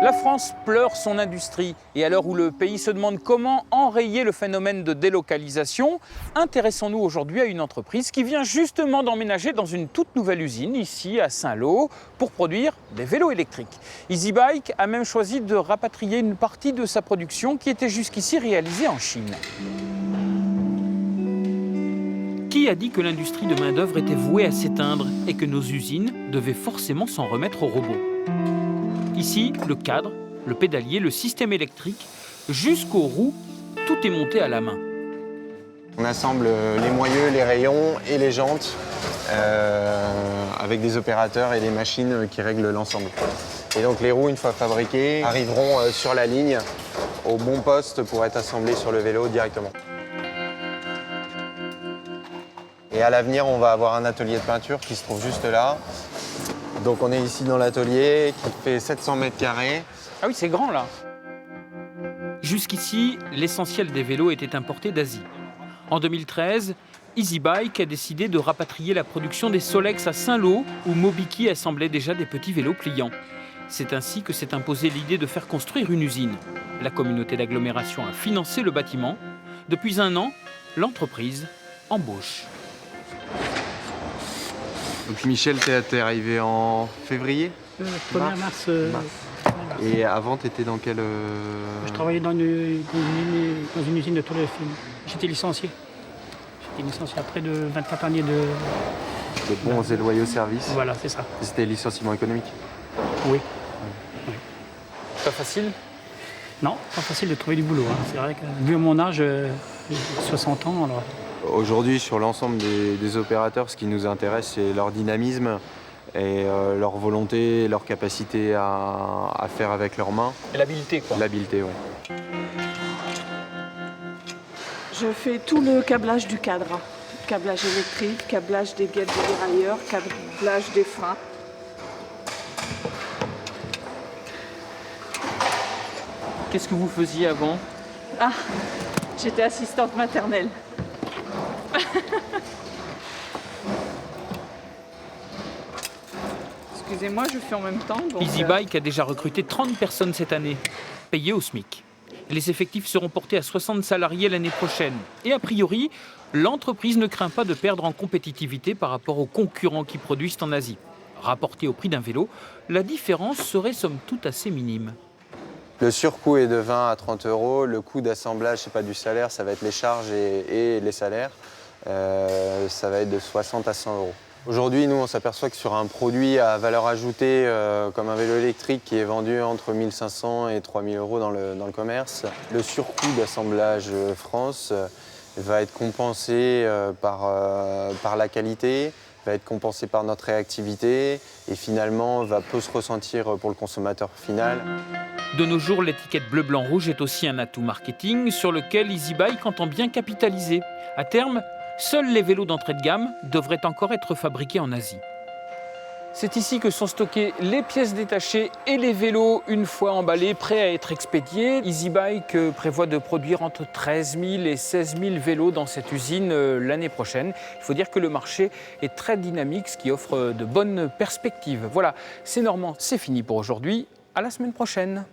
La France pleure son industrie et à l'heure où le pays se demande comment enrayer le phénomène de délocalisation, intéressons-nous aujourd'hui à une entreprise qui vient justement d'emménager dans une toute nouvelle usine ici à Saint-Lô pour produire des vélos électriques. EasyBike a même choisi de rapatrier une partie de sa production qui était jusqu'ici réalisée en Chine. Qui a dit que l'industrie de main-d'œuvre était vouée à s'éteindre et que nos usines devaient forcément s'en remettre aux robots? Ici, le cadre, le pédalier, le système électrique, jusqu'aux roues, tout est monté à la main. On assemble les moyeux, les rayons et les jantes avec des opérateurs et des machines qui règlent l'ensemble. Et donc les roues, une fois fabriquées, arriveront sur la ligne au bon poste pour être assemblées sur le vélo directement. Et à l'avenir, on va avoir un atelier de peinture qui se trouve juste là. Donc on est ici dans l'atelier qui fait 700 mètres carrés. Ah oui, c'est grand là. Jusqu'ici, l'essentiel des vélos était importé d'Asie. En 2013, EasyBike a décidé de rapatrier la production des Solex à Saint-Lô, où Mobiki assemblait déjà des petits vélos pliants. C'est ainsi que s'est imposée l'idée de faire construire une usine. La communauté d'agglomération a financé le bâtiment. Depuis un an, l'entreprise embauche. Donc Michel, t'es arrivé en février 1er mars. Et avant, t'étais dans quel... Je travaillais dans une usine de toiles de film. J'étais licencié. Après de 24 années de... De bons et loyaux services. Voilà, c'est ça. C'était licenciement économique. Oui. Pas facile? Non, pas facile de trouver du boulot. Hein. C'est vrai que, vu mon âge, j'ai 60 ans, alors... Aujourd'hui, sur l'ensemble des opérateurs, ce qui nous intéresse, c'est leur dynamisme et leur volonté, leur capacité à faire avec leurs mains. Et l'habileté, quoi. L'habileté, oui. Je fais tout le câblage du cadre. Câblage électrique, câblage des guettes des dérailleurs, câblage des freins. Qu'est-ce que vous faisiez avant? Ah, j'étais assistante maternelle. Excusez-moi, je fais en même temps. EasyBike a déjà recruté 30 personnes cette année, payées au SMIC. Les effectifs seront portés à 60 salariés l'année prochaine. Et a priori, l'entreprise ne craint pas de perdre en compétitivité par rapport aux concurrents qui produisent en Asie. Rapporté au prix d'un vélo, la différence serait somme toute assez minime. Le surcoût est de 20 à 30 euros. Le coût d'assemblage, c'est pas du salaire, ça va être les charges et les salaires. Ça va être de 60 à 100 euros. Aujourd'hui, nous, on s'aperçoit que sur un produit à valeur ajoutée, comme un vélo électrique qui est vendu entre 1500 et 3000 euros dans le commerce, le surcoût d'assemblage France va être compensé par la qualité, va être compensé par notre réactivité et finalement peut se ressentir pour le consommateur final. De nos jours, l'étiquette bleu-blanc-rouge est aussi un atout marketing sur lequel EasyBike entend bien capitaliser. À terme, seuls les vélos d'entrée de gamme devraient encore être fabriqués en Asie. C'est ici que sont stockées les pièces détachées et les vélos une fois emballés, prêts à être expédiés. EasyBike prévoit de produire entre 13 000 et 16 000 vélos dans cette usine l'année prochaine. Il faut dire que le marché est très dynamique, ce qui offre de bonnes perspectives. Voilà, c'est Normand, c'est fini pour aujourd'hui. À la semaine prochaine.